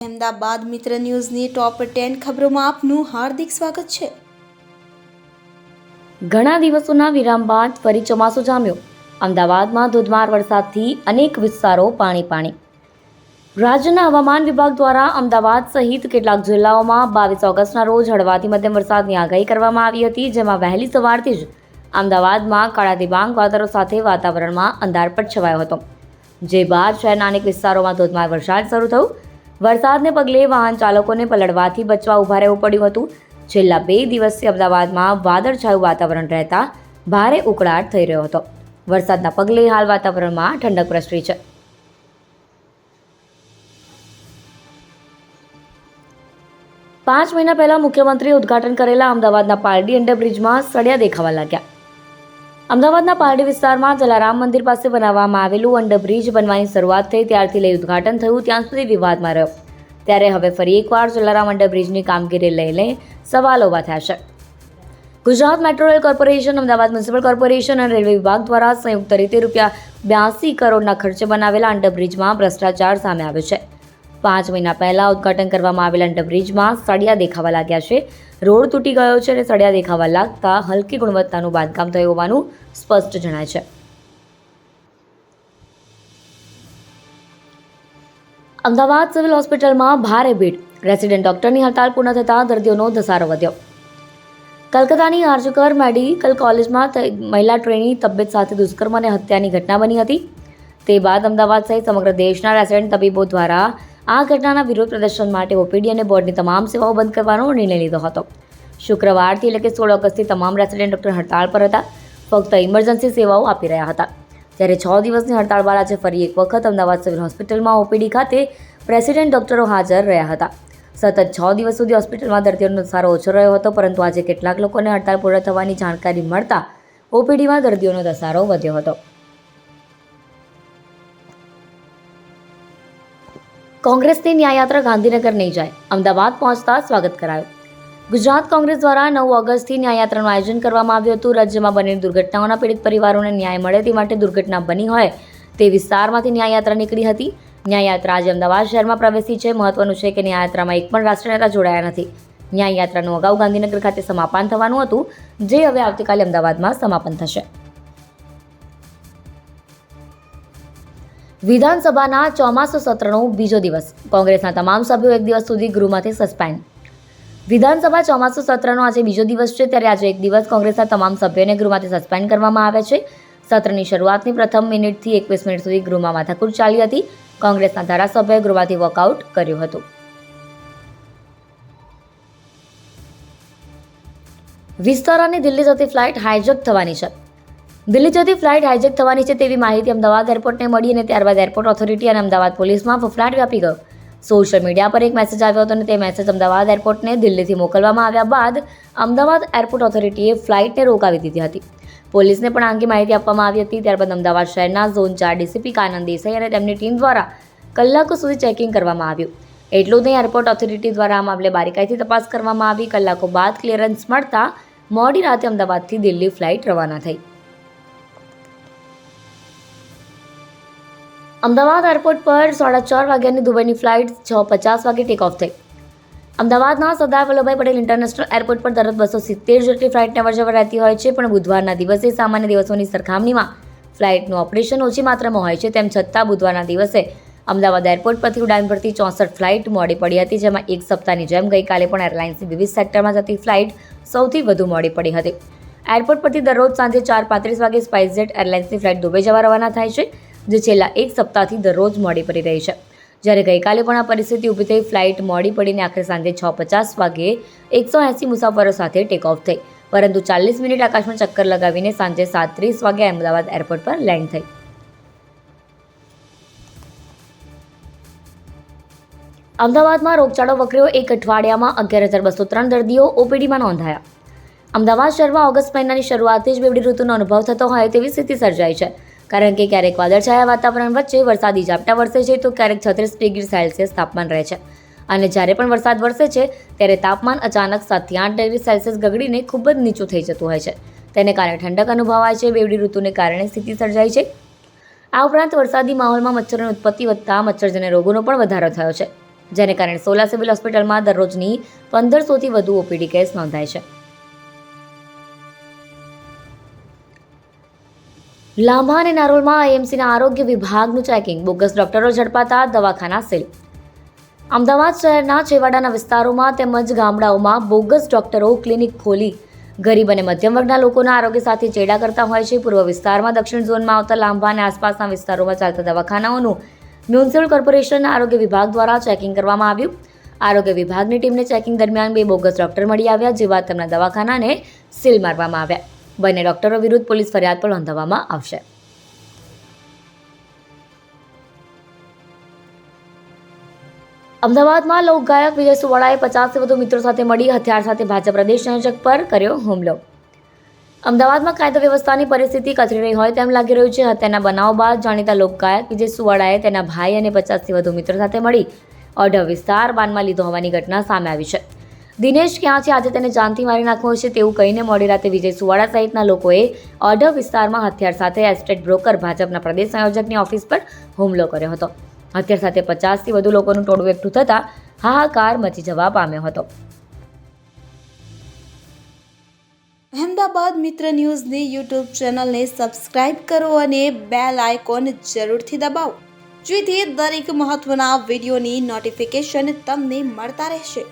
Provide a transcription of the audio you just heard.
અમદાવાદ મિત્ર ન્યૂઝની ટોપ 10 ખબરોમાં આપનું હાર્દિક સ્વાગત છે। ઘણા દિવસોના વિરામ બાદ ફરી ચોમાસું જામ્યું। અમદાવાદમાં ધોધમાર વરસાદથી અનેક વિસ્તારો પાણી। રાજ્યના હવામાન વિભાગ દ્વારા અમદાવાદ સહિત કેટલાક જિલ્લાઓમાં 22 ઓગસ્ટના રોજ હળવાથી મધ્યમ વરસાદની આગાહી કરવામાં આવી હતી, જેમાં વહેલી સવારથી જ અમદાવાદમાં કાળા ડિબાંગ વાદળો સાથે વાતાવરણમાં અંધારપટ છવાયો હતો, જે બાદ શહેરના અનેક વિસ્તારોમાં ધોધમાર વરસાદ શરૂ થયો। વરસાદને પગલે વાહન ચાલકોને પલળવાથી બચવા ઊભા રહેવું પડ્યું હતું। છેલ્લા 2 દિવસથી અમદાવાદમાં વાદળછાયું વાતાવરણ રહેતા ભારે ઉકળાટ થઈ રહ્યો હતો। વરસાદના પગલે હાલ વાતાવરણમાં ઠંડક પ્રસરી છે। પાંચ મહિના પહેલા મુખ્યમંત્રીએ ઉદ્ઘાટન કરેલા અમદાવાદના પાલડી અંડરબ્રિજમાં સળિયા દેખાવા લાગ્યા। અમદાવાદના પાલડી વિસ્તારમાં જલારામ મંદિર પાસે બનાવવામાં આવેલું અંડરબ્રિજ બનવાની શરૂઆત થઈ ત્યારથી લઈ ઉદ્ઘાટન થયું ત્યાં સુધી વિવાદમાં રહ્યો। ત્યારે હવે ફરી એકવાર જલારામ અંડરબ્રિજની કામગીરી લઈને સવાલો ઊભા થયા છે। Gujarat metro rail corporation, Ahmedabad municipal corporation અને રેલવે વિભાગ દ્વારા સંયુક્ત રીતે ₹82 કરોડના ખર્ચે બનાવેલા અંડરબ્રિજમાં ભ્રષ્ટાચાર સામે આવ્યો છે। 5 મહિના પહેલા ઉદ્ઘાટન કરવામાં આવેલા અંડરબ્રિજમાં સળિયા દેખાવા લાગ્યા છે। રોડ તૂટી ગયો છે અને સળિયા દેખાવા લાગતા હલકી ગુણવત્તાનું બાંધકામ થયું હોવાનું સ્પષ્ટ જણાય છે। અમદાવાદ સિવિલ હોસ્પિટલમાં ભારે ભીડ। રેસિડેન્ટ ડોક્ટરની હડતાળ પૂર્ણ થતાં દર્દીઓનો ધસારો વધ્યો। કલકત્તાની આરજીકર મેડિકલ કોલેજમાં મહિલા ટ્રેની તબિયત સાથે દુષ્કર્મ અને હત્યાની ઘટના બની હતી। તે બાદ અમદાવાદ સહિત સમગ્ર દેશના રેસિડેન્ટ તબીબો દ્વારા આ ઘટનાના વિરોધ પ્રદર્શન માટે ઓપીડી અને બોર્ડની તમામ સેવાઓ બંધ કરવાનો નિર્ણય લીધો હતો। શુક્રવારથી એટલે કે 16 ઓગસ્ટથી તમામ રેસિડેન્ટ ડોક્ટર હડતાળ પર હતા, ફક્ત ઇમરજન્સી સેવાઓ આપી રહ્યા હતા। ત્યારે 6 દિવસની હડતાળ બાદ આજે ફરી એક વખત અમદાવાદ સિવિલ હોસ્પિટલમાં ઓપીડી ખાતે રેસિડેન્ટ ડોક્ટરો હાજર રહ્યા હતા। સતત 6 દિવસ સુધી હોસ્પિટલમાં દર્દીઓનો ધસારો ઓછો રહ્યો હતો, પરંતુ આજે કેટલાક લોકોને હડતાળ પૂર્ણ થવાની જાણકારી મળતા ઓપીડીમાં દર્દીઓનો ધસારો વધ્યો હતો। કોંગ્રેસની ન્યાયયાત્રા ગાંધીનગર નહીં જાય, અમદાવાદ પહોંચતા સ્વાગત કરાયું। ગુજરાત કોંગ્રેસ દ્વારા 9 ઓગસ્ટથી ન્યાયયાત્રાનું આયોજન કરવામાં આવ્યું હતું। રાજ્યમાં બનેલી દુર્ઘટનાઓના પીડિત પરિવારોને ન્યાય મળે તે માટે દુર્ઘટના બની હોય તે વિસ્તારમાંથી ન્યાયયાત્રા નીકળી હતી। ન્યાયયાત્રા આજે અમદાવાદ શહેરમાં પ્રવેશી છે। મહત્વનું છે કે ન્યાયયાત્રામાં એક પણ રાષ્ટ્રીય નેતા જોડાયા નથી। ન્યાયયાત્રાનું અગાઉ ગાંધીનગર ખાતે સમાપન થવાનું હતું, જે હવે આવતીકાલે અમદાવાદમાં સમાપન થશે। વિધાનસભાના ચોમાસુ સત્રનો બીજો દિવસ, કોંગ્રેસના તમામ સભ્યો એક દિવસ સુધી ગૃહમાંથી સસ્પેન્ડ। વિધાનસભા ચોમાસુ સત્રનો આજે બીજો દિવસ છે, ત્યારે આજે એક દિવસ કોંગ્રેસના તમામ સભ્યોને ગૃહમાંથી સસ્પેન્ડ કરવામાં આવ્યા છે। સત્રની શરૂઆતની પ્રથમ મિનિટથી 21 મિનિટ સુધી ગૃહમાં માથાકૂટ ચાલી હતી। કોંગ્રેસના ધારાસભ્યોએ ગૃહમાંથી વોકઆઉટ કર્યું હતું। વિસ્તારાની દિલ્હી જતી ફ્લાઇટ હાઇજેક થવાની છે। દિલ્હી જતી ફ્લાઇટ હાઇજેક થવાની છે તેવી માહિતી અમદાવાદ એરપોર્ટને મળી અને ત્યારબાદ એરપોર્ટ ઓથોરિટી અને અમદાવાદ પોલીસમાં ફફડાટ વ્યાપી ગયો। સોશિયલ મીડિયા પર એક મેસેજ આવ્યો હતો અને તે મેસેજ અમદાવાદ એરપોર્ટને દિલ્હીથી મોકલવામાં આવ્યા બાદ અમદાવાદ એરપોર્ટ ઓથોરિટીએ ફ્લાઇટને રોકાવી દીધી હતી। પોલીસને પણ આ અંગે માહિતી આપવામાં આવી હતી। ત્યારબાદ અમદાવાદ શહેરના ઝોન 4 ડીસીપી કાનન દેસાઈ અને તેમની ટીમ દ્વારા કલાકો સુધી ચેકિંગ કરવામાં આવ્યું। એટલું જ નહીં, એરપોર્ટ ઓથોરિટી દ્વારા આ મામલે બારીકાઈથી તપાસ કરવામાં આવી। કલાકો બાદ ક્લિયરન્સ મળતા મોડી રાતે અમદાવાદથી દિલ્હી ફ્લાઇટ રવાના થઈ। અમદાવાદ એરપોર્ટ પર 4:30 વાગ્યાની દુબઈની ફ્લાઇટ 6:50 વાગે ટેક ઓફ થઈ। અમદાવાદના સરદાર વલ્લભભાઈ પટેલ ઇન્ટરનેશનલ એરપોર્ટ પર દરરોજ 270 જેટલી ફ્લાઇટની અવરજવર રહેતી હોય છે, પણ બુધવારના દિવસે સામાન્ય દિવસોની સરખામણીમાં ફ્લાઇટનું ઓપરેશન ઓછી માત્રામાં હોય છે। તેમ છતાં બુધવારના દિવસે અમદાવાદ એરપોર્ટ પરથી ઉડાન ભરતી 64 ફ્લાઇટ મોડી પડી હતી, જેમાં એક સપ્તાહની જેમ ગઈકાલે પણ એરલાઇન્સની વિવિધ સેક્ટરમાં જતી ફ્લાઇટ સૌથી વધુ મોડી પડી હતી। એરપોર્ટ પરથી દરરોજ સાંજે 4:35 વાગે સ્પાઇસજેટ એરલાઇન્સની ફ્લાઇટ દુબઈ જવા રવાના થાય છે, જે છેલ્લા એક સપ્તાહથી દરરોજ મોડી પડી રહી છે। જ્યારે ગઈકાલે પણ આ પરિસ્થિતિ ઊભી થઈ। ફ્લાઇટ મોડી પડીને આખરે સાંજે 6:50 વાગે 180 મુસાફરો સાથે ટેક ઓફ થઈ, પરંતુ 40 મિનિટ આકાશમાં ચક્કર લગાવીને સાંજે 7:30 વાગે અમદાવાદ એરપોર્ટ પર લેન્ડ થઈ। અમદાવાદમાં રોગચાળો વકર્યો। એક અઠવાડિયામાં 11,203 દર્દીઓ ઓપીડીમાં નોંધાયા। અમદાવાદ શહેરમાં ઓગસ્ટ મહિનાની શરૂઆતથી જ બેવડી ઋતુનો અનુભવ થતો હોય તેવી સ્થિતિ સર્જાઈ છે, કારણ કે ક્યારેક વાદળછાયા વાતાવરણ વચ્ચે વરસાદી ઝાપટા વરસે છે, તો ક્યારેક 36 ડિગ્રી સેલ્સિયસ તાપમાન રહે છે, અને જ્યારે પણ વરસાદ વરસે છે ત્યારે તાપમાન અચાનક 7 થી 8 ડિગ્રી સેલ્સિયસ ગગડીને ખૂબ જ નીચું થઈ જતું હોય છે। તેને કારણે ઠંડક અનુભવાય છે। બેવડી ઋતુને કારણે સ્થિતિ સર્જાઈ છે। આ ઉપરાંત વરસાદી માહોલમાં મચ્છરોની ઉત્પત્તિ વધતા મચ્છરજન્ય રોગોનો પણ વધારો થયો છે। જેને કારણે સોલા સિવિલ હોસ્પિટલમાં દરરોજની 1500થી વધુ ઓપીડી કેસ નોંધાય છે. લાંભા અને નારોલમાં આઈએમસીના આરોગ્ય વિભાગનું ચેકિંગ, બોગસ ડોક્ટરો ઝડપાતા દવાખાના સીલ. અમદાવાદ શહેરના છેવાડાના વિસ્તારોમાં તેમજ ગામડાઓમાં બોગસ ડોક્ટરો ક્લિનિક ખોલી ગરીબ અને મધ્યમ વર્ગના લોકોના આરોગ્ય સાથે ચેડા કરતા હોય છે. પૂર્વ વિસ્તારમાં દક્ષિણ ઝોનમાં આવતા લાંભા અને આસપાસના વિસ્તારોમાં ચાલતા દવાખાનાઓનું મ્યુનિસિપલ કોર્પોરેશનના આરોગ્ય વિભાગ દ્વારા ચેકિંગ કરવામાં આવ્યું. આરોગ્ય વિભાગની ટીમને ચેકિંગ દરમિયાન 2 બોગસ ડોક્ટર મળી આવ્યા, જેવા તેમના દવાખાનાને સીલ મારવામાં આવ્યા. બંને ડોક્ટરો વિરુદ્ધ પોલીસ ફરિયાદ પણ નોંધવામાં આવશે. અમદાવાદમાં લોકગાયક વિજય સુવાળાએ 50થી વધુ મિત્રો સાથે મળી હથિયાર સાથે ભાજપ પ્રદેશ સંયોજક પર કર્યો હુમલો. અમદાવાદમાં કાયદો વ્યવસ્થાની પરિસ્થિતિ કથળી રહી હોય તેમ લાગી રહ્યું છે. હત્યાના બનાવ બાદ જાણીતા લોકગાયક વિજય સુવાળાએ તેના ભાઈ અને 50થી વધુ મિત્રો સાથે મળી ઓઢવ વિસ્તાર બાનમાં લીધો હોવાની ઘટના સામે આવી છે. દિનેશ ક્યાં છે, આજે તેને જાનથી મારી નાખવો છે તેવું કહીને મોડી રાતે વિજય સુવાળા સહિતના લોકોએ ઓઢવ વિસ્તારમાં હથિયાર સાથે એસ્ટેટ બ્રોકર ભાજપના પ્રદેશ સંયોજકની ઓફિસ પર હુમલો કર્યો હતો. હથિયાર સાથે 50થી વધુ લોકોનું ટોળું એકઠું થતાં હાહાકાર મચી જવા પામ્યો હતો. અહેમદાબાદ મિત્ર ન્યૂઝની યુટ્યુબ ચેનલને સબસ્ક્રાઇબ કરો અને બેલ આઇકોન જરૂરથી દબાવો, જેથી દરેક મહત્વના વિડીયોની નોટિફિકેશન તમને મળતા રહેશે.